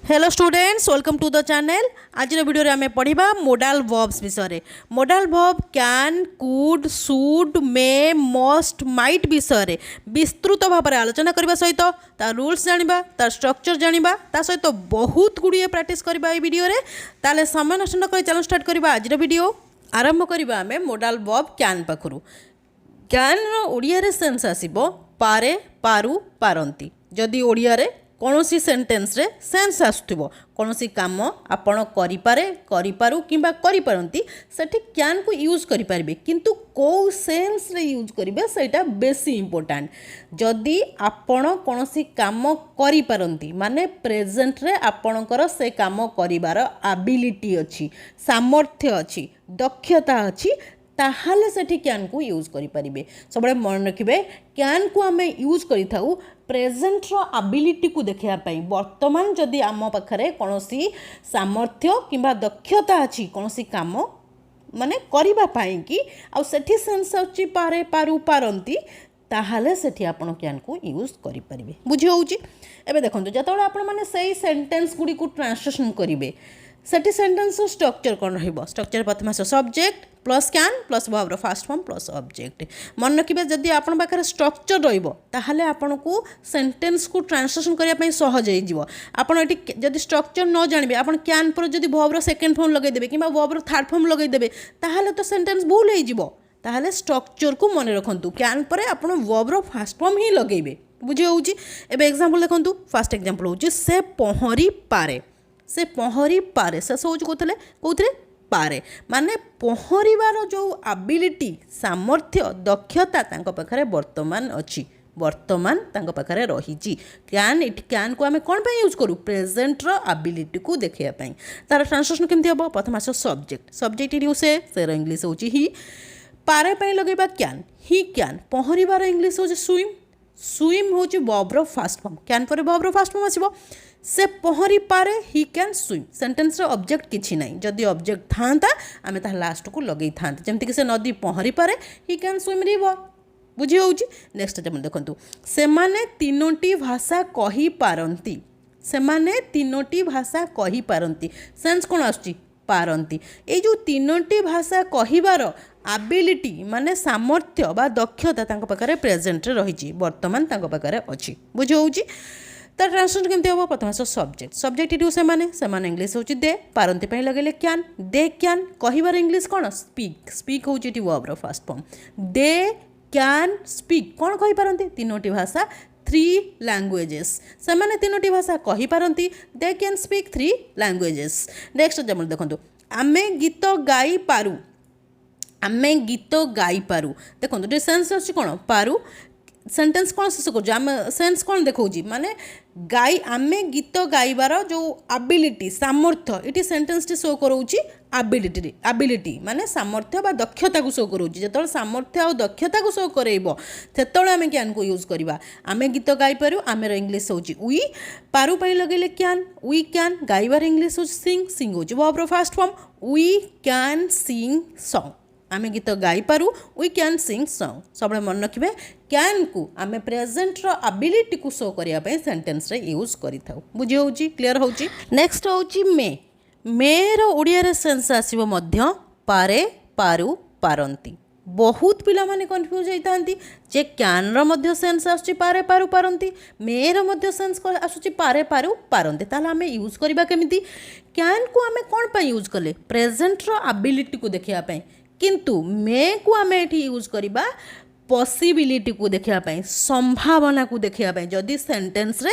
Hello students, welcome to the channel. आज video आम पढ़ा मोडाल वर्ब्स विषय। Modal verb can, could, should, may, must, might विषय विस्तृत भाव में आलोचना करने सहित तार रूल्स जाना, तार स्ट्रक्चर जाना, ता सहित बहुत गुड़िए प्रैक्टिस करवा ये वीडियो रे। ताले समय नष्ट न कर चलो स्टार्ट करवा आज वीडियो। आरंभ करवा आम मोडाल वर्ब कैन पाखु। कैन ओडिया सेन्स आसो पारे, पारु, पारंती। जदि ओडिया कौन सी सेन्टेन्स रे सेन्स आसुथिबो कौन सी काम आपण करिपारे, करिपारु किंबा करिपारंती सेठी कैन को यूज करिपारबे, किंतु को सेन्स रे यूज करिबे सेटा बेसी इंपोर्टेंट। जदि आपण कौन सी काम करिपारंती माने प्रेजेंट रे आपणकर से काम करिवार एबिलिटी अछि, सामर्थ्य अछि, दक्षता अछि, ताहले सेठी कैन को यूज करिपारिबे। सब मन रखिबे कैन को आमे यूज करिथाउ प्रेजेंट रो एबिलिटी को देखिया पई। वर्तमान जदि आम पाखरे कोनोसी सामर्थ्य किंबा दक्षता अछि कोनोसी काम माने करिबा पई कि आ सेठी सेंस अछि पारे, पारु, पारंती, ताहले सेठी आपण कैन को यूज करिपारिबे। बुझि होउची। एबे देखंतु जतबेले आपण माने सेही सेंटेंस गुडी को ट्रांसलेशन करिवे सेठी सेंटेंस स्ट्रक्चर कौन रहिबो। स्ट्रक्चर प्रथम आसो subject plus can plus verb first form plus object. मन रखिबे जदि आपण पाखरे स्ट्रक्चर रहिबो ताहले आपण को सेंटेंस को ट्रांसलेशन करिया पई सहज होई जिवो। आपण एटी जदि स्ट्रक्चर न जानिबे आपण कैन पर जदि वर्ब रो सेकंड फॉर्म लगाई देबे किबा वर्ब रो थर्ड फॉर्म लगाई देबे ताहले तो सेंटेंस भूल होई जिवो। ताहले स्ट्रक्चर को मन रखंतु कैन पर आपण वर्ब रो फास्ट फॉर्म ही लगाइबे। बुझी होउची। एबे एग्जांपल देखंतु। फर्स्ट एग्जांपल होउची से पहरी पारे। से पहरी पारे से सोच कौन पारे माने पहरिवार जो एबिलिटी, सामर्थ्य, दक्षता तांको पाखरे वर्तमान अछि, वर्तमान तांको पाखरे रहिछि। कैन इट कैन को आमे कोन पे यूज करू प्रेजेंट रो एबिलिटी को देखिया पई। तार ट्रांसलेशन केमति हबो। प्रथम आसो सब्जेक्ट। सब्जेक्ट इट से सेर इंग्लिश होछि ही। पारे पई लगेबा कैन, ही कैन। पहरिवार इंग्लिश होछि स्विम। स्विम होछि वर्ब रो फास्ट फॉर्म। कैन पर वर्ब रो फास्ट फॉर्म आसीबो। से पहरी पारे, ही कैन स्विम। सेंटेंस रो ऑब्जेक्ट किछि नाही। जदि ऑब्जेक्ट थांता आमे ता लास्ट को लगेई थांते। जेमति कि से नदी पहरी पारे, ही कैन स्विम रिवर। बुझी होउची। नेक्स्ट जम देखंतु। से माने तीनोटी भाषा कहि पारंती। से माने तीनोटी भाषा कहि पारंती। सेंस कोन आछी पारंती। ए जो तीनोटी भाषा कहिबार एबिलिटी माने सामर्थ्य बा दक्षता तांको पाखरे प्रेजेंट रे रहिछि, वर्तमान तांको पाखरे अछि। बुझी होउची। तार ट्रांसलेशन केमति हो। प्रथम आसो सब्जेक्ट। सब्जेक्ट इट से माने इंग्लिश होची दे। पारंती पई लगेले कैन। दे कैन कहिबार इंग्लिश कोन स्पीक। स्पीक होची इट वर्ब रो first form. They can speak कोन कहि पारंती तीनोटी भाषा, 3 लैंग्वेजेस। से माने तीनोटी भाषा कहि पारंती। They can speak 3 languages. Next जम देखंतु। आमे गीत गाई पारू। आमे गीत गाई पारू। देखंतु सेंस अछि कोन पारू। सेंटेंस कौन शेष कर सेंस कौन देखा माने गाई आमे गीत गाइबार जो एबिलिटी, सामर्थ्य इटी सेंटेंस टी शो करोची एबिलिटी माने सामर्थ्य बा दक्षता को शो करोची। जेतବେଳେ सामर्थ्य और दक्षता को शो करेइबो सेतବେଳେ आमे कैन को यूज करबा। आमे गीत गाई पारू। आमेर इंग्लिश होची वी। पारू पई लगेले कैन। वी कैन गाइबार इंग्लिश होची सिंग। सिंग होची वर्ब रो first form. We can sing song. आमे गीत गाई पारू। We can sing song. सब मन रखिबे कैन को आमे प्रेजेंट रो एबिलिटी को शो करिया पई सेंटेंस रे यूज करिथाउ। बुझी होउची, क्लियर होउची। नेक्स्ट होउची मे। मे रो ओडिया रे सेंस आसीबो मध्य पारे, पारू, पारंती। बहुत पिला माने कंफ्यूज होइतांती जे कैन रो मध्य सेंस आछी पारे, पारू, पारंती। मे रो मध्य सेंस आछी पारे, पारू, पारंती। ताला आमे यूज करिबा केमिति। कैन को आमे कोन पई यूज कले प्रेजेंट रो एबिलिटी को देखिया पई, किंतु मे को आमे एठी यूज करिबा पॉसिबिलिटी को देखिया पई, संभावना को देखिया पई। जदि सेंटेंस रे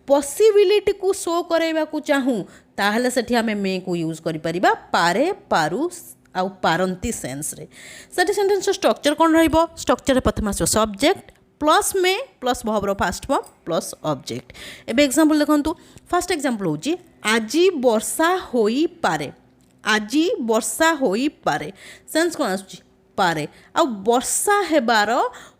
पॉसिबिलिटी को शो करैबा को चाहू ताहले सेठी आमे मे को यूज करि परिबा पारे, पारू आ पारंती सेंस रे। सेठी सेंटेंस स्ट्रक्चर कोन रहइबो। स्ट्रक्चर रे प्रथम आसो सब्जेक्ट प्लस मे प्लस वर्ब रो फास्ट फॉर्म प्लस ऑब्जेक्ट। एबे एग्जांपल देखंतु। फर्स्ट एग्जांपल होची आजी वर्षा होई पारे। आजी वर्षा होई पारे। सेंस कोन आछी पारे। आ वर्षा हेबार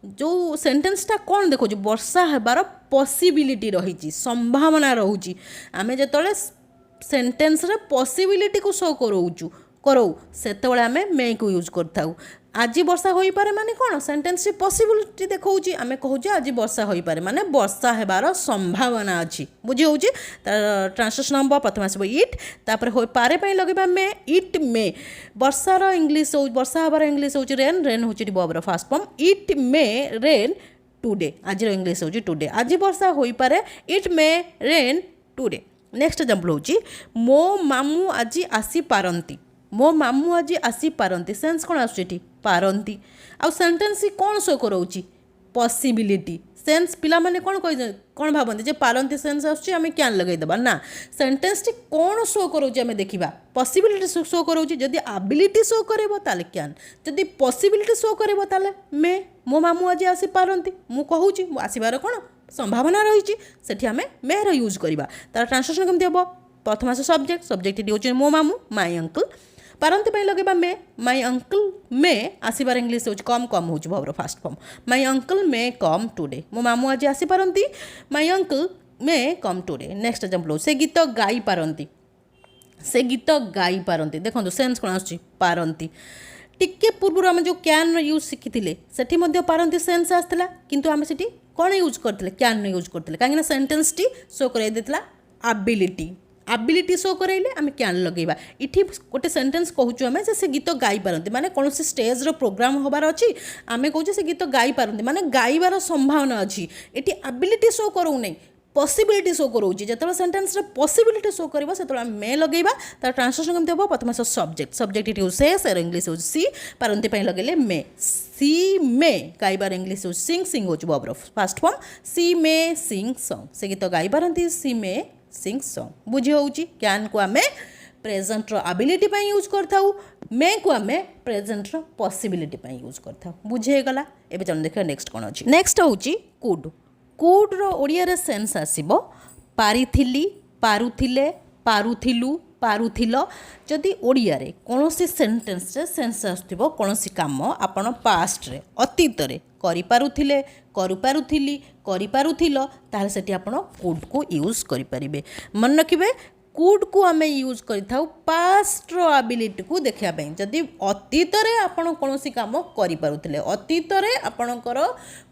जो सेंटेंसटा कौन देखो वर्षा हेबार पॉसिबिलिटी रही, संभावना रोची। आमे जेतळे सेंटेंस रे पॉसिबिलिटी को शो करोचु करौ सेतବେଳେ आमे मे को यूज करथाउ। आज वर्षा हो पारे माने कौन सेंटेंस पॉसिबिलिटी देखौची आमे कहूचे आज वर्षा हो पारे माने वर्षा हेबार संभावना अछि बुझी होउची ट्रांसलेशन हम प्रथम आसबो इट तापर हो पारे पई लगेबा मे इट मे वर्षार इंग्लिश हो वर्षा हेबार इंग्लिश होउची रेन रेन होउची verb first form it may rain today आज इंग्लिश होउची टुडे आज वर्षा हो पारे it may rain today next example होउची मो मामू आज आसी पारंती मो मामू आज आसी पारंती सेंस कौन आसुची पारंती आउ सेंटेंस कौन शो कराउची पॉसिबिलिटी सेंस पिला माने कौन भावती जे पारंती सेंस आसुची आमे क्यान लगै देबा ना सेंटेंस टी कौन शो कराउची आमे देखिबा पॉसिबिलिटी शो कराउची जदी एबिलिटी शो करेबो ताले क्यान जदी पॉसिबिलिटी शो करेबो ताले मे मो मामू आज आसी पारंती मु कहूची आसीबार कौन संभावना रही सेठी आमे मे रो यूज करबा तार ट्रांसलेशन केमति हबो प्रथम आसे सब्जेक्ट सब्जेक्ट टी होची मो मामू माय अंकल पारंती पई लगेबा मे माय अंकल मे आसीबार इंग्लिश होची कम कम होची भावर first form my uncle may come today मो मामू आज आसी पारंती my uncle may come today next example से गीत गाई पारंती से गीत गाई पारंती देखंतु सेंस कोन आछी पारंती टिके पूर्व आम जो क्यान यूज शिखी सेठी मध्य पारंती सेंस आसला किंतु आम सेठी कौन यूज करते क्यान यूज करते कहीं सेंटेंस टी शो कर एबिलिटी एबिलिटी शो कराइले आम क्यान लगेबा इठी गोटे सेंटेंस कहूँ आम से गीत गाई पारती माने कौन स्टेज रो प्रोग्राम होबार अच्छी आम कहूँ से गीत गाई पारती माने गाइबार संभावना अच्छी ये एबिलिटी शो करो नहीं पॉसिबिलिटी शो करोची जो सेंटेंस पॉसिबिलिटी शो कर से मे लगेबा तार ट्रांसलेशन केमती हम प्रथम सब्जेक्ट सब्जेक्ट इट यूज से इंग्लिश हो सी पारंती लगेले मे सी मे गाइबार इंग्लिश हो सिंग सिंग हो वर्ब फास्ट फॉर्म सी मे सिंग सॉन्ग से गीत गाई पारती सी मे सिंग सॉन्ग बुझी होउची कैन को आमे प्रेजेंट रो एबिलिटी पई यूज करथाउ मे को आमे प्रेजेंट रो पॉसिबिलिटी पई यूज करथाउ बुझे गला एबे चल देखा नेक्स्ट कोन अछि नेक्स्ट होउची कुड कुड रो ओडिया रे सेंस आसीबो पारिथिली पारुथिले पारुथिलु पारुथिलो जदि ओडिया रे कोनोसी सेंटेंस रे सेंस आस्थिबो कोनोसी काम आपण पास्ट रे अतीत रे करि पारुथिले करू पारुथिली करि पारुथिलो ताले सेठी आपण कुड को यूज करि परिबे मन रखिबे कुड को आमे यूज करिथाउ पास्ट रो एबिलिटी को देखिया पई जदि अतीत रे आपण कोनोसी काम करि पारुथिले अतीत रे आपणकर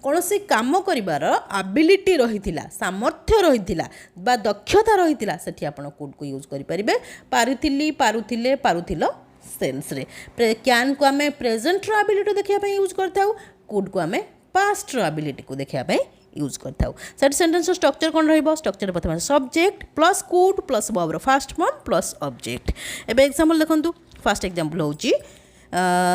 कोनोसी काम करिवार एबिलिटी रहिथिला सामर्थ्य रहिथिला बा दक्षता रहिथिला सेठी आपण कुड को यूज करि परिबे पारिथिली पारुथिले पारुथिलो सेंस रे कैन को आमे प्रेजेंट रो एबिलिटी देखिया पई यूज करथाउ कुड को आमे पास्ट रो एबिलिटी को देखिया पई यूज करथाउ सेट सेंटेंस स्ट्रक्चर कोन रहइबो स्ट्रक्चर प्रथम subject plus could plus verb first form plus object एबे एग्जांपल देखंतु फर्स्ट एग्जांपल होउची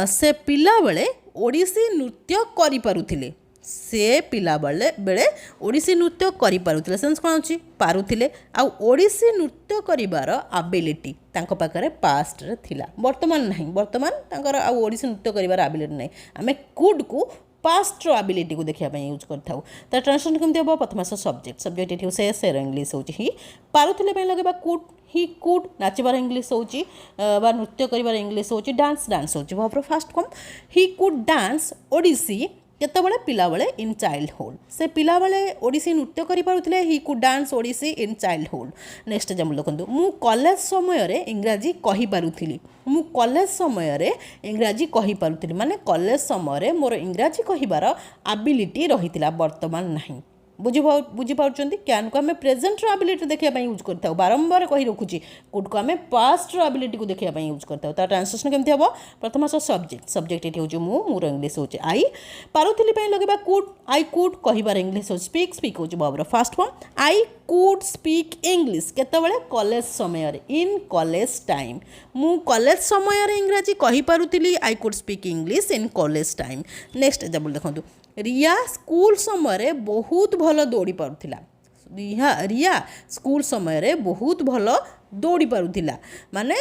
से पिला बेले ओडिसी नृत्य करि पारुथिले से पिला बेले ओडिसी नृत्य करि पारुथिले सेंस कोन अछि पारुथिले आ ओडिसी नृत्य करिवार एबिलिटी तांको पाखरे पास्ट रे थिला वर्तमान नाही वर्तमान तांकर आ ओडिसी नृत्य करिवार एबिलिटी नाही आमे कुड को पास्ट रो एबिलिटी को देखिया पई यूज करथाउ त ट्रांसलेशन केमते हो प्रथम सब्जेक्ट सब्जेक्ट इट से इंग्लिश होची ही पारुथिले पई लगेबा कुड ही कुड नाचबार इंग्लिश होची बा नृत्य करिवार इंग्लिश होची डांस डांस होची verb first form he could dance Odissi केतबेले पिला बेले इन चाइल्डहुड से पिला बेले ओडिसी नृत्य करि पारुथिले he could dance Odissi in childhood next example देखंतु मु कॉलेज समय रे इंग्रजी कहि पारुथिली मु कॉलेज समय रे इंग्रजी कहि पारुथिली माने कॉलेज समय रे मोर इंग्रजी कहिबार एबिलिटी रहितिला वर्तमान नाही बुझी पार्टी कैन को आम प्रेजेंट रो एबिलिटी देखा यूज करता बारंबार कही रखुची कुड को आम पास्ट रो एबिलिटी को देखा यूज करता ट्रांसलेशन केमती हम प्रथम सब्जेक्ट सब्जेक्ट ये हूँ मोर इंग्लिश हूँ आई पारुथिली लगेबा कुड आई कुड कहिबार इंग्लिश हो स्पीक स्पीक हूँ verb first form I could speak English केतबेले कॉलेज समय इन कॉलेज टाइम मु कॉलेज समय इंग्रजी कहि पारुथिली I could speak English in college time next example देखंतु रिया स्कूल समय बहुत भल दौड़ी पारुथिला रिया स्कूल समय बहुत भल दौड़ी पारुथिला माने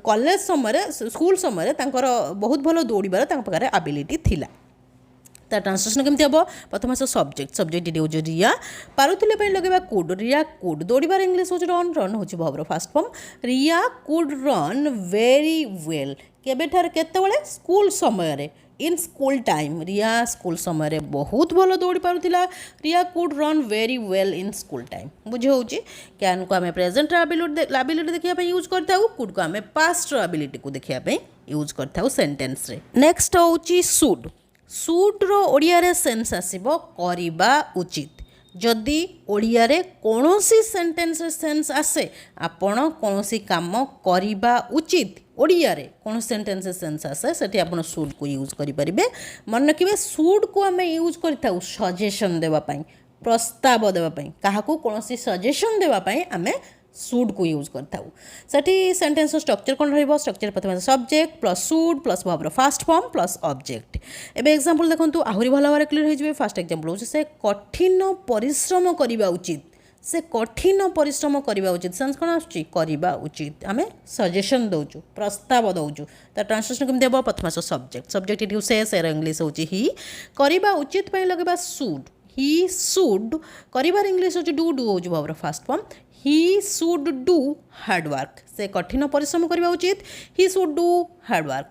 कॉलेज समय स्कूल समय तांकर बहुत भल दौड़बार पाखे एबिलिटी थिला तार ट्रांसलेशन केमती हम प्रथम सब्जेक्ट सब्जेक्ट ये हूँ रिया पारुथिले लगेबा कुड रिया कुड दौड़बार इंग्लिश हूँ रन रन हूँ verb first form Riya could run very well केबेठार केतबेले स्कूल समय in school time Riya school समय बहुत भल दौड़ी पारुथिला Riya could run very well in school time बुझे होची कैन को आम प्रेजेंट एबिलिटी देखा यूज करता कुड को आम पास्ट एबिलिटी को देखा यूज करता सेंटेंस रे नेक्स्ट होची शुड शुड रो ओडिया रे सेंस आसीबो करिबा उचित जदि ओडिया रे कोनोसी सेंटेंस सेंस आसे आपण कोनोसी काम करिबा उचित ओडिया रे कोन सेंटेंस सेंस आसे सेठी आपण शुड को यूज करि परिबे मन रखिबे शुड को हमें यूज करथाउ सजेशन देबा पई प्रस्ताव देबा पई काहाकू कोनोसी सजेशन देबा पई हमें शुड को यूज करथाउ सेठी सेंटेंस स्ट्रक्चर कोन रहइबो स्ट्रक्चर प्रथमे subject plus should plus verb first form plus object एबे एग्जांपल देखंतु आहुरी भलो भाबरे क्लियर हो जिवे फर्स्ट एग्जांपल होचे से कठिन परिश्रम करिबा उचित से कठिन परिश्रम करिबा उचित सेंस कोन आछी करिबा उचित हमें सजेशन दउचु प्रस्ताव दउचु त ट्रांसलेशन केम देबो प्रथमे सब्जेक्ट इट यू से इंग्लिश होची ही करिबा उचित पई लगेबा शुड ही शुड करिबार इंग्लिश होची डू होची verb first form he should do hard work से कठिन परिश्रम करने उचित he should do hard work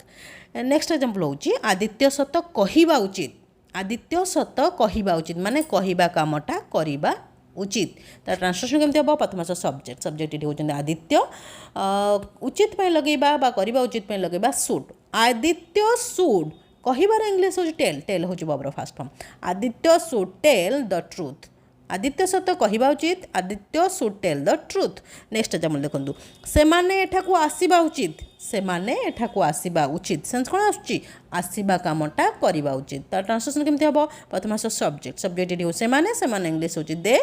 next example होची आदित्य सत कहिबा उचित आदित्य सत कहिबा उचित माने कहिबा कामटा करिबा उचित तर ट्रांसलेशन केमती हम प्रथम सब्जेक्ट ये होचंदी आदित्य उचित पे लगेबा बा करिबा उचित पे लगेबा शुड आदित्य शुड कहिबार इंग्लिश होची टेल होची verb first form Aditya should tell the truth Aditya सत कहवा उचित Aditya should tell the truth next example देखंतु सेमाने एठाकू आसीबा उचित सेमाने एठाकू आसीबा उचित सेंस कोन आछी आसीबा कामटा करिबा उचित त ट्रांसलेशन केमती हबो प्रथम सब्जेक्ट इट सेमाने इंग्लिश होची दे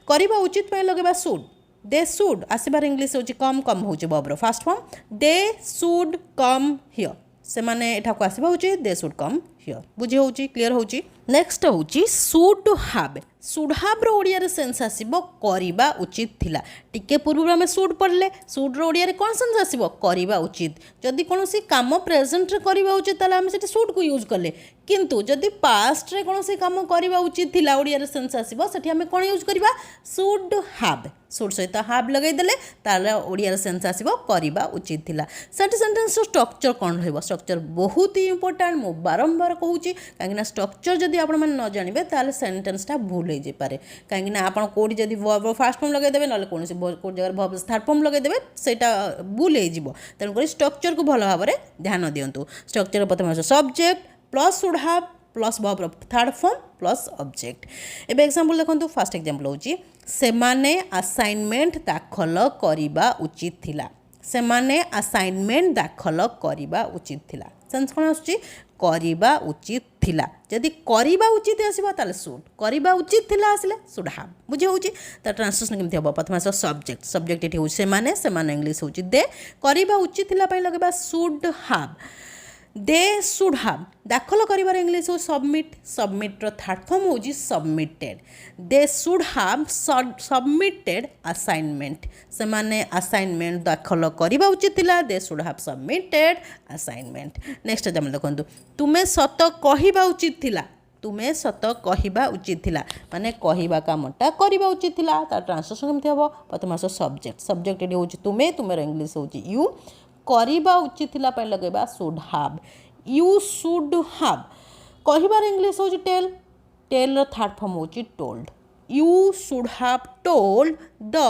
करिबा उचित पे लगेबा शुड दे शुड आसीबार इंग्लिश होची कम होची verb first form they should come here सेमाने एठाकू आसीबा उचित दे शुड कम हियर बुझे होची क्लियर होची नेक्स्ट होची शुड हाव रो ओडिया रे सेंस आसीबो करिबा उचित थिला टिके पूर्व में शुड पढ़ले शुड रो ओडिया रे कोन सेंस आसीबो करिबा उचित जदि कोनोसी काम प्रेजेंट रे करिबा उचित ताले हम सेठी शुड को यूज करले किंतु जदि पास्ट रे कोनोसी काम करिबा उचित थिला ओडिया रे सेंस आसीबो सेठी हम कोन यूज करबा शुड हाव शुड सहित हाव लगे देले ताले ओडिया रे सेंस आसीबो करिबा उचित थिला सेठी सेंटेंस स्ट्रक्चर कोन रहइबो स्ट्रक्चर बहुत ही इंपोर्टेंट मो बारंबार कहूची काहेकि स्ट्रक्चर जदि आपण मन न जानिबे ताले सेंटेंस टा भूल हो जाय पारे काहेकि आपण कोडी जदि वर्ब फास्ट फॉर्म लगे देबे नले कोनसी कोड जगह वर्ब थर्ड फॉर्म लगे देबे सेटा भूल हो जिवो तेन करी स्ट्रक्चर को भलो भाबरे ध्यान दियंतु स्ट्रक्चर प्रथम subject plus should have plus verb third form plus object एबे एग्जांपल देखंतु फर्स्ट एग्जांपल होची सेमाने असाइनमेंट दाखल करिबा उचित थिला सेमाने असाइनमेंट दाखल करिबा उचित थिला सेंस कोन आछी करिबा उचित थिला जदि करिबा उचित आसीबा ताले शुड करिबा उचित थिला आसिले शुड हाव बुझे होची त ट्रांसलेशन केमथि हबो प्रथम सब्जेक्ट एठी होची सेमाने इंग्लिश होची दे करिबा उचित थिला पय लगेबा should how they should have दाखल करिबार इंग्लिश हो सबमिट रो थर्ड फॉर्म होची submitted they should have submitted assignment सेमाने असाइनमेंट दाखल करिबा उचित थिला they should have submitted assignment next example देखंतु तुमे सत कहिबा उचित थिला तुमे सत कहिबा उचित थिला माने कहिबा कामटा करिबा उचित थिला ता ट्रांसलेशन केमथि हबो प्रथम सब्जेक्ट एठी होची तुमेर इंग्लिश होची यू करिबा उचित थिला पय लगेबा should have you should have कहिबार इंग्लिश होची टेल रो थर्ड फॉर्म होची told you should have told the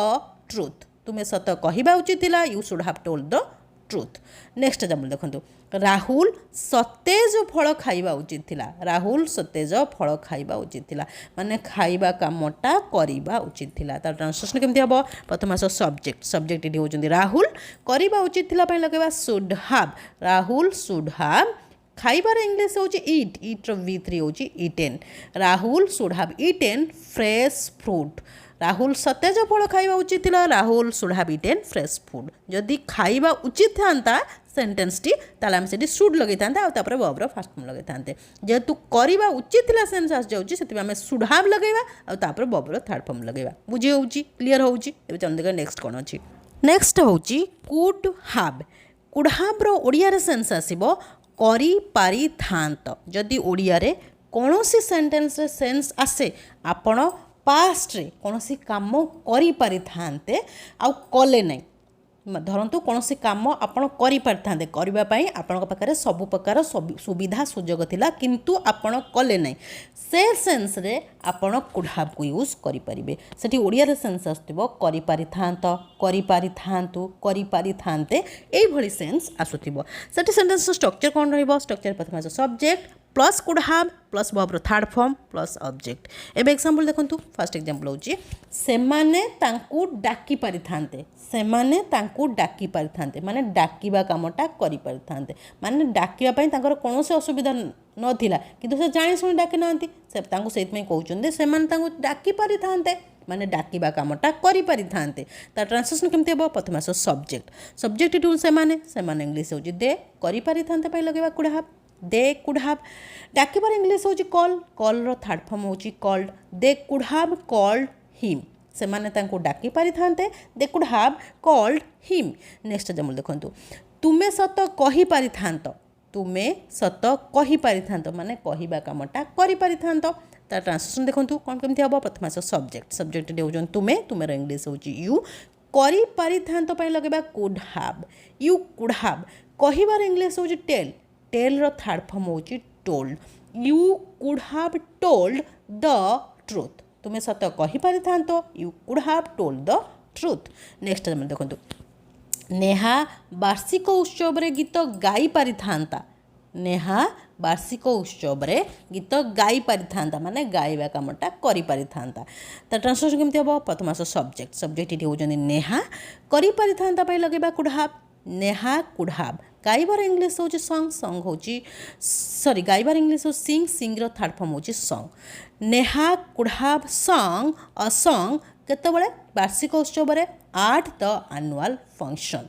truth तुमे सत कहिबा उचित थिला you should have told the truth next example देखंतु राहुल सतेज फल खाइबा उचित थिला राहुल सतेज फल खाइबा उचित थिला माने खाइबा कामटा करिबा उचित थिला तार ट्रांसलेशन केमथि हबो प्रथम सब्जेक्ट इडी होचंदी राहुल करिबा उचित थिला पय लगेबा should have Rahul should have खाइबार इंग्लिश होची ईट रो v3 होची eaten Rahul should have eaten fresh fruit Rahul सतेज फल खाइबा उचित थिला Rahul should have eaten fresh food जदि खाइबा उचित थांता सेंटेंस टी ताले हम सेठी शुड लगै थांता आ तापर वर्ब फास्ट फॉर्म लगै थांते जेतु करिबा उचित थिला सेंस आस जाउची सेति हम शुड हाव लगैबा आ तापर वर्ब थर्ड फॉर्म लगैबा बुझी होउची क्लियर होउची एबे चल देखा नेक्स्ट कोन अछि नेक्स्ट होउची कुड हाव रो ओडिया रे सेंस आसीबो करि पारि थांत जदि ओडिया रे कोनोसी सेंटेंस रे सेंस आसे आपण पास्ट रे कोनोसी काम करि पारि थांते आ कले नै ଧରନ୍ତୁ କୌଣସି କାମ ଆପଣ କରିପାରିଥାନ୍ତେ, କରିବା ପାଇଁ ଆପଣଙ୍କ ପାଖରେ ସବୁ ପ୍ରକାର ସୁବିଧା ସୁଯୋଗ ଥିଲା କିନ୍ତୁ ଆପଣ କଲେ ନାହିଁ, ସେ ସେନ୍ସରେ ଆପଣ କୁଡ୍ ହାଭ୍କୁ ୟୁଜ୍ କରିପାରିବେ। ସେଠି ଓଡ଼ିଆରେ ସେନ୍ସ ଆସୁଥିବ କରିପାରିଥାନ୍ତ, କରିପାରିଥାନ୍ତୁ, କରିପାରିଥାନ୍ତେ, ଏଇଭଳି ସେନ୍ସ ଆସୁଥିବ। ସେଠି ସେଣ୍ଟେନ୍ସର ଷ୍ଟ୍ରକ୍ଚର କ'ଣ ରହିବ? ଷ୍ଟ୍ରକ୍ଚର ପ୍ରଥମେ ଆସିବ subject plus could have plus ଭର୍ବର ଥାର୍ଡ଼ ଫର୍ମ ପ୍ଲସ୍ ଅବଜେକ୍ଟ। ଏବେ ଏକ୍ସାମ୍ପଲ୍ ଦେଖନ୍ତୁ, ଫାର୍ଷ୍ଟ ଏକ୍ସାମ୍ପଲ୍ ହେଉଛି ସେମାନେ ତାଙ୍କୁ ଡାକି ପାରିଥାନ୍ତେ। ସେମାନେ ତାଙ୍କୁ ଡାକି ପାରିଥାନ୍ତେ ମାନେ ଡାକିବା କାମଟା କରିପାରିଥାନ୍ତେ, ମାନେ ଡାକିବା ପାଇଁ ତାଙ୍କର କୌଣସି ଅସୁବିଧା ନଥିଲା କିନ୍ତୁ ସେ ଜାଣିଶୁଣି ଡାକି ନାହାନ୍ତି, ସେ ତାଙ୍କୁ ସେଇଥିପାଇଁ କହୁଛନ୍ତି ସେମାନେ ତାଙ୍କୁ ଡାକି ପାରିଥାନ୍ତେ ମାନେ ଡାକିବା କାମଟା କରିପାରିଥାନ୍ତେ। ତା ଟ୍ରାନ୍ସଲେସନ୍ କେମିତି ହେବ? ପ୍ରଥମେ ଆସିବ ସବଜେକ୍ଟ, ସବଜେକ୍ଟ ଟୁ ସେମାନେ, ସେମାନେ ଇଂଲିଶ ହେଉଛି ଦେ, କରିପାରିଥାନ୍ତେ ପାଇଁ ଲଗେଇବା could have, they could have. ଡାକିବାର ଇଂଲିଶ ହେଉଛି କଲ୍, କଲ୍ର ଥାର୍ଡ଼ ଫର୍ମ ହେଉଛି called, they could have called him, ସେମାନେ ତାଙ୍କୁ ଡାକି ପାରିଥାନ୍ତେ, they could have called him. Next example ଦେଖନ୍ତୁ, ତୁମେ ସତ କହିପାରିଥାନ୍ତ, ତୁମେ ସତ କହିପାରିଥାନ୍ତ ମାନେ କହିବା କାମଟା କରିପାରିଥାନ୍ତ। ତା ଟ୍ରାନ୍ସଲେସନ୍ ଦେଖନ୍ତୁ କ'ଣ କେମିତି ହେବ? ପ୍ରଥମେ ଆସିବ ସବଜେକ୍ଟ, ସବଜେକ୍ଟଟି ହେଉଛନ୍ତି ତୁମେ, ତୁମର ଇଂଲିଶ ହେଉଛି ୟୁ, କରିପାରିଥାନ୍ତ ପାଇଁ ଲଗେଇବା could have, you could have. କହିବାର ଇଂଲିଶ ହେଉଛି ଟେଲ୍, ଟେଲ୍ର ଥାର୍ଡ଼ ଫର୍ମ ହେଉଛି told, you could have told the truth, ତୁମେ ସତ କହିପାରିଥାନ୍ତ, you could have told the truth. Next ଦେଖନ୍ତୁ, ନେହା ବାର୍ଷିକ ଉତ୍ସବରେ ଗୀତ ଗାଇ ପାରିଥାନ୍ତା, ନେହା ବାର୍ଷିକ ଉତ୍ସବରେ ଗୀତ ଗାଇ ପାରିଥାନ୍ତା ମାନେ ଗାଇବା କାମଟା କରିପାରିଥାନ୍ତା। ତା ଟ୍ରାନ୍ସଲେସନ୍ କେମିତି ହେବ? ପ୍ରଥମ ଆସ ସବଜେକ୍ଟ, ସବଜେକ୍ଟ ଏଠି ହେଉଛନ୍ତି ନେହା, କରିପାରିଥାନ୍ତା ପାଇଁ ଲଗେଇବା could have, Neha could have. ଗାଇବାର ଇଂଲିଶ ହେଉଛି ସଙ୍ଗ, ସଙ୍ଗ ହେଉଛି ଗାଇବାର ଇଂଲିଶ ହେଉଛି ସିଙ୍ଗ, ସିଙ୍ଗର ଥାର୍ଡ଼ ଫର୍ମ ହେଉଛି ସଙ୍ଗ। ନେହା କୁଡ୍ ହାଭ୍ ସଙ୍ଗ ଅ ସଙ୍ଗ କେତେବେଳେ? ବାର୍ଷିକ ଉତ୍ସବରେ, at the annual function.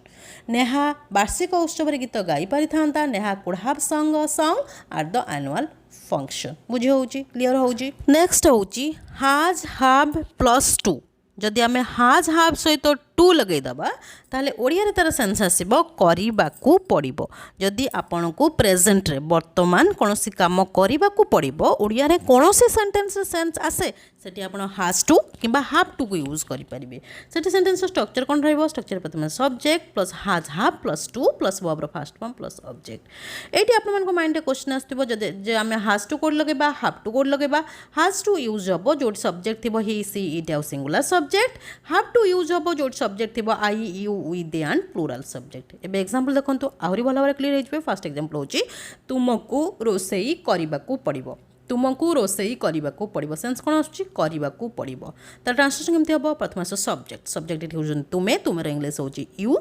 Neha ବାର୍ଷିକ ଉତ୍ସବରେ ଗୀତ ଗାଇ ପାରିଥାନ୍ତା, ନେହା କୁଡ୍ ହାଭ୍ ସଙ୍ଗ ଅ ସଙ୍ଗ ଆଟ୍ ଦ ଆନୁଆଲ୍ ଫଙ୍କସନ୍। ବୁଝି ହେଉଛି, କ୍ଲିଅର ହେଉଛି। ନେକ୍ସଟ ହେଉଛି ହାଜ୍ ହାଭ୍ ପ୍ଲସ୍ ଟୁ, ଯଦି ଆମେ ହାଜ୍ ହାଭ୍ ସହିତ ଟୁ ଲଗାଇଦେବା ତାହେଲେ ଓଡ଼ିଆରେ ତା'ର ସେନ୍ସ ଆସିବ କରିବାକୁ ପଡ଼ିବ। ଯଦି ଆପଣଙ୍କୁ ପ୍ରେଜେଣ୍ଟରେ ବର୍ତ୍ତମାନ କୌଣସି କାମ କରିବାକୁ ପଡ଼ିବ, ଓଡ଼ିଆରେ କୌଣସି ସେଣ୍ଟେନ୍ସର ସେନ୍ସ ଆସେ ସେଠି ଆପଣ ହାଜ୍ ଟୁ କିମ୍ବା ହାଭ୍ ଟୁକୁ ୟୁଜ୍ କରିପାରିବେ। ସେଠି ସେଣ୍ଟେନ୍ସର ଷ୍ଟ୍ରକ୍ଚର କ'ଣ ରହିବ? ଷ୍ଟ୍ରକ୍ଚର ପ୍ରଥମେ subject plus has have plus to plus ଭର୍ବର ଫାର୍ଷ୍ଟ ଫର୍ମ ପ୍ଲସ୍ ଅବଜେକ୍ଟ। ଏଇଠି ଆପଣମାନଙ୍କ ମାଇଣ୍ଡରେ କ୍ୱେଶ୍ଚନ୍ ଆସିଥିବ ଯେ ଆମେ ହାଜ୍ ଟୁ କୋଉଠି ଲଗାଇବା, ହାଭ୍ ଟୁ କୋଉଠି ଲଗାଇବା? ହାଜ୍ ଟୁ ୟୁଜ୍ ହେବ ଯେଉଁଠି ସବଜେକ୍ଟ ଥିବ ହି, ସି, ଇଟ୍ ଆଉ singular subject, have to use ହେବ ଯେଉଁଠି ସବଜେକ୍ଟ ଥିବ I, you, we, they and plural subject. ଏବେ ଏକ୍ସାମ୍ପଲ୍ ଦେଖନ୍ତୁ, ଆହୁରି ଭଲ ଭାବରେ କ୍ଲିୟର ହେଇଯିବେ। ଫାର୍ଷ୍ଟ ଏକ୍ସାମ୍ପଲ୍ ହେଉଛି ତୁମକୁ ରୋଷେଇ କରିବାକୁ ପଡ଼ିବ, ତୁମକୁ ରୋଷେଇ କରିବାକୁ ପଡ଼ିବ, ସେନ୍ସ କ'ଣ ଆସୁଛି? କରିବାକୁ ପଡ଼ିବ। ତା ଟ୍ରାନ୍ସଲେସନ୍ କେମିତି ହେବ? ପ୍ରଥମେ ଆସିବ ସବଜେକ୍ଟ, ସବଜେକ୍ଟ ଏଠି ହେଉଛନ୍ତି ତୁମେ, ତୁମର ଇଂଲିଶ ହେଉଛି ୟୁ,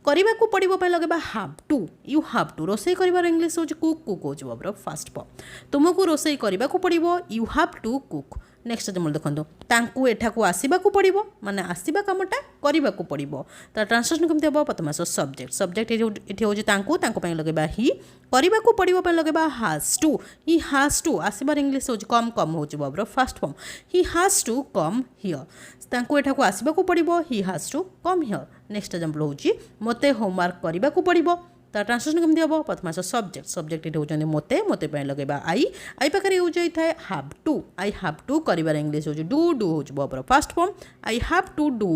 କରିବାକୁ ପଡ଼ିବ ପାଇଁ ଲଗାଇବା have to, you have to. ରୋଷେଇ କରିବାର ଇଂଲିଶ ହେଉଛି କୁକ୍, କୁକ୍ ହେଉଛି ଭର୍ବର ଫାର୍ଷ୍ଟ ଫର୍ମ। ତୁମକୁ ରୋଷେଇ କରିବାକୁ ପଡ଼ିବ, you have to cook. Next example ଦେଖନ୍ତୁ, ତାଙ୍କୁ ଏଠାକୁ ଆସିବାକୁ ପଡ଼ିବ ମାନେ ଆସିବା କାମଟା କରିବାକୁ ପଡ଼ିବ। ତା ଟ୍ରାନ୍ସଲେସନ୍ କେମିତି ହେବ? ପ୍ରଥମେ ଆସିବ ସବଜେକ୍ଟ, ସବଜେକ୍ଟ ଏଠି ହେଉଛି ତାଙ୍କୁ, ତାଙ୍କ ପାଇଁ ଲଗାଇବା ହି, କରିବାକୁ ପଡ଼ିବ ପାଇଁ ଲଗାଇବା has to, he has to. ଆସିବାର ଇଂଲିଶ ହେଉଛି କମ୍, କମ୍ ହେଉଛି ଭର୍ବର first form, he has to come here. ତାଙ୍କୁ ଏଠାକୁ ଆସିବାକୁ ପଡ଼ିବ, he has to come here. Next example ହେଉଛି ମୋତେ ହୋମୱାର୍କ କରିବାକୁ ପଡ଼ିବ। ତା ଟ୍ରାନ୍ସଲେସନ୍ କେମିତି ହେବ? ପ୍ରଥମେ ଆସିବ ସବଜେକ୍ଟ, ସବଜେକ୍ଟ ଏଠି ହେଉଛନ୍ତି ମୋତେ, ମୋତେ ପାଇଁ ଲଗାଇବା ଆଇ, ଆଇ ପାଖରେ ୟୁଜ୍ ହୋଇଥାଏ have to, I have to. କରିବାର ଇଂଲିଶ ହେଉଛି ଡୁ, ଡୁ ହେଉଛି ଭର୍ବର first form, I have to do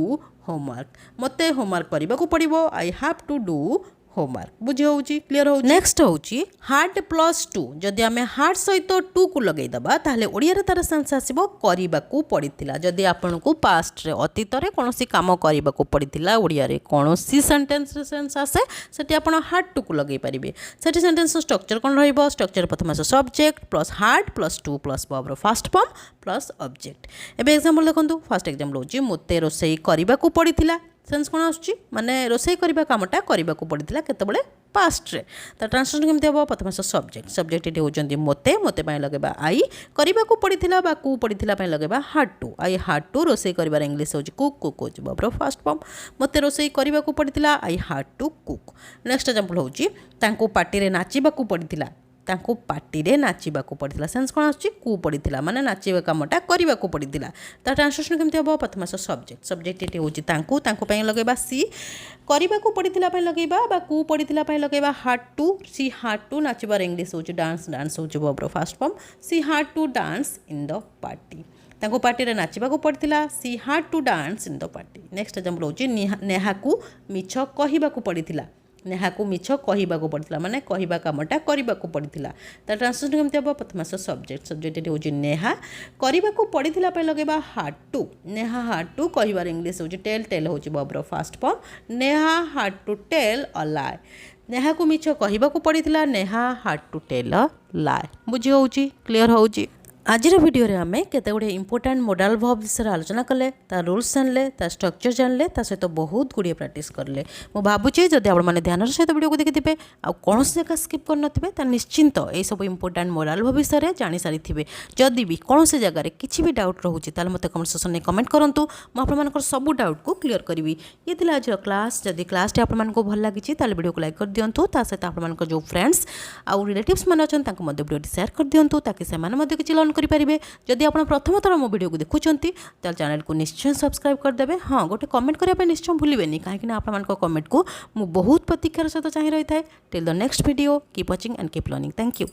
homework, ମୋତେ ହୋମୱାର୍କ କରିବାକୁ ପଡ଼ିବ, I have to do homework. ବୁଝି ହେଉଛି, କ୍ଲିଅର ହେଉଛି। ନେକ୍ସଟ ହେଉଛି ହାର୍ଡ ପ୍ଲସ୍ ଟୁ, ଯଦି ଆମେ ହାର୍ଡ ସହିତ ଟୁକୁ ଲଗାଇଦେବା ତାହେଲେ ଓଡ଼ିଆରେ ତା'ର ସେନ୍ସ ଆସିବ କରିବାକୁ ପଡ଼ିଥିଲା। ଯଦି ଆପଣଙ୍କୁ ପାଷ୍ଟରେ ଅତୀତରେ କୌଣସି କାମ କରିବାକୁ ପଡ଼ିଥିଲା, ଓଡ଼ିଆରେ କୌଣସି ସେଣ୍ଟେନ୍ସର ସେନ୍ସ ଆସେ ସେଠି ଆପଣ ହାର୍ଡ ଟୁକୁ ଲଗାଇ ପାରିବେ। ସେଠି ସେଣ୍ଟେନ୍ସର ଷ୍ଟ୍ରକ୍ଚର କ'ଣ ରହିବ? ଷ୍ଟ୍ରକ୍ଚର ପ୍ରଥମେ ଆସିବ subject plus had plus to plus ଭର୍ବର ଫାର୍ଷ୍ଟ ଫର୍ମ ପ୍ଲସ୍ ଅବଜେକ୍ଟ। ଏବେ ଏକ୍ସାମ୍ପଲ୍ ଦେଖନ୍ତୁ, ଫାର୍ଷ୍ଟ ଏକ୍ସାମ୍ପଲ୍ ହେଉଛି ମୋତେ ରୋଷେଇ କରିବାକୁ ପଡ଼ିଥିଲା, ସେନ୍ସ କ'ଣ ଆସୁଛି? ମାନେ ରୋଷେଇ କରିବା କାମଟା କରିବାକୁ ପଡ଼ିଥିଲା କେତେବେଳେ? ପାଷ୍ଟରେ। ତା ଟ୍ରାନ୍ସଲେସନ୍ କେମିତି ହେବ? ପ୍ରଥମେ ସବଜେକ୍ଟ, ସବଜେକ୍ଟ ଏଠି ହେଉଛନ୍ତି ମୋତେ, ମୋତେ ପାଇଁ ଲଗାଇବା ଆଇ, କରିବାକୁ ପଡ଼ିଥିଲା ବା କୁ ପଡ଼ିଥିଲା ପାଇଁ ଲଗାଇବା had to, I had to. ରୋଷେଇ କରିବାର ଇଂଲିଶ ହେଉଛି କୁକ୍, କୁକ୍ ହେଉଛି ଭର୍ବର ଫାର୍ଷ୍ଟ ଫର୍ମ, ମୋତେ ରୋଷେଇ କରିବାକୁ ପଡ଼ିଥିଲା, I had to cook. Next example ହେଉଛି ତାଙ୍କୁ ପାର୍ଟିରେ ନାଚିବାକୁ ପଡ଼ିଥିଲା, ତାଙ୍କୁ ପାର୍ଟିରେ ନାଚିବାକୁ ପଡ଼ିଥିଲା, ସେନ୍ସ କ'ଣ ଆସୁଛି? କୁ ପଡ଼ିଥିଲା ମାନେ ନାଚିବା କାମଟା କରିବାକୁ ପଡ଼ିଥିଲା। ତା ଟ୍ରାନ୍ସଲେସନ୍ କେମିତି ହେବ? ପ୍ରଥମେ ଆସିବ ସବଜେକ୍ଟ, ସବଜେକ୍ଟ ଏଠି ହେଉଛି ତାଙ୍କୁ, ତାଙ୍କ ପାଇଁ ଲଗାଇବା ସି, କରିବାକୁ ପଡ଼ିଥିଲା ପାଇଁ ଲଗାଇବା ବା କୁ ପଡ଼ିଥିଲା ପାଇଁ ଲଗାଇବା had to, she had to. ନାଚିବାର ଇଂଲିଶ ହେଉଛି ଡାନ୍ସ, ଡାନ୍ସ ହେଉଛି ଭର୍ବର first form, she had to dance in the party. ତାଙ୍କୁ ପାର୍ଟିରେ ନାଚିବାକୁ ପଡ଼ିଥିଲା। She had to dance in the party. Next example ହେଉଛି ନେହାକୁ ମିଛ କହିବାକୁ ପଡ଼ିଥିଲା। ନେହାକୁ ମିଛ କହିବାକୁ ପଡ଼ିଥିଲା ମାନେ କହିବା କାମଟା କରିବାକୁ ପଡ଼ିଥିଲା। ତା ଟ୍ରାନ୍ସଲେସନ୍ କେମିତି ହେବ? ପ୍ରଥମେ ଆସ ସବଜେକ୍ଟ ଏଠି ହେଉଛି ନେହା, କରିବାକୁ ପଡ଼ିଥିଲା ପାଇଁ ଲଗାଇବା ହାଡ୍ ଟୁ। ନେହା ହାଡ୍ ଟୁ କହିବାର ଇଂଲିଶ ହେଉଛି ଟେଲ୍। ଟେଲ୍ ହେଉଛି ବର୍ବର ଫାଷ୍ଟ ଫର୍ମ। ନେହା ହାଡ୍ ଟୁ ଟେଲ୍ ଅ ଲାଏ। ନେହାକୁ ମିଛ କହିବାକୁ ପଡ଼ିଥିଲା। ନେହା ହାଡ୍ ଟୁ ଟେଲ୍ ଅ ଲାଏ। ବୁଝି ହେଉଛି? କ୍ଲିୟର ହେଉଛି? ଆଜିର ଭିଡ଼ିଓରେ ଆମେ କେତେ ଗୁଡ଼ିଏ ଇମ୍ପୋର୍ଟାଣ୍ଟ ମୋଡାଲ ଭର୍ବ ବିଷୟରେ ଆଲୋଚନା କଲେ, ତା ରୁଲ୍ସ ଜାଣିଲେ, ତା ଷ୍ଟ୍ରକ୍ଚର ଜାଣିଲେ, ତା ସହିତ ବହୁତ ଗୁଡ଼ିଏ ପ୍ରାକ୍ଟିସ୍ କଲେ। ମୁଁ ଭାବୁଛି ଯଦି ଆପଣମାନେ ଧ୍ୟାନର ସହିତ ଭିଡ଼ିଓକୁ ଦେଖିଥିବେ ଆଉ କୌଣସି ଜାଗା ସ୍କିପ୍ କରିନଥିବେ ତାହେଲେ ନିଶ୍ଚିନ୍ତ ଏହିସବୁ ଇମ୍ପୋର୍ଟାଣ୍ଟ ମୋଡାଲ ଭର୍ବ ବିଷୟରେ ଜାଣିସାରିଥିବେ। ଯଦି ବି କୌଣସି ଜାଗାରେ କିଛି ବି ଡାଉଟ୍ ରହୁଛି ତାହେଲେ ମୋତେ କମେଣ୍ଟ ସେକ୍ସନରେ କମେଣ୍ଟ କରନ୍ତୁ। ମୁଁ ଆପଣମାନଙ୍କର ସବୁ ଡାଉଟ୍କୁ କ୍ଲିୟର କରିବି। ଇଏ ଥିଲା ଆଜିର କ୍ଲାସ୍। ଯଦି କ୍ଲାସ୍ଟି ଆପଣମାନଙ୍କୁ ଭଲ ଲାଗିଛି ତାହେଲେ ଭିଡ଼ିଓକୁ ଲାଇକ୍ କରିଦିଅନ୍ତୁ। ତା ସହିତ ଆପଣମାନଙ୍କର ଯେଉଁ ଫ୍ରେଣ୍ଡସ୍ ଆଉ ରିଲେଟିଭ୍ସ ମାନେ ଅଛନ୍ତି ତାଙ୍କୁ ମଧ୍ୟ ଭିଡ଼ିଓଟି ସେୟାର କରିଦିଅନ୍ତୁ ତାକି ସେମାନେ ମଧ୍ୟ କିଛି ଲର୍ନ କରିପାରିବେ। ଯଦି ଆପଣ ପ୍ରଥମ ଥର ମୋ ଭିଡ଼ିଓକୁ ଦେଖୁଛନ୍ତି ତାହେଲେ ଚ୍ୟାନେଲକୁ ନିଶ୍ଚୟ ସବସ୍କ୍ରାଇବ୍ କରିଦେବେ। ହଁ, ଗୋଟେ କମେଣ୍ଟ କରିବା ପାଇଁ ନିଶ୍ଚୟ ଭୁଲିବେନି, କାହିଁକିନା ଆପଣମାନଙ୍କ କମେଣ୍ଟକୁ ମୁଁ ବହୁତ ପ୍ରତୀକ୍ଷାର ସହିତ ଚାହିଁ ରହିଥାଏ। Till the next video, keep watching and keep learning. Thank you.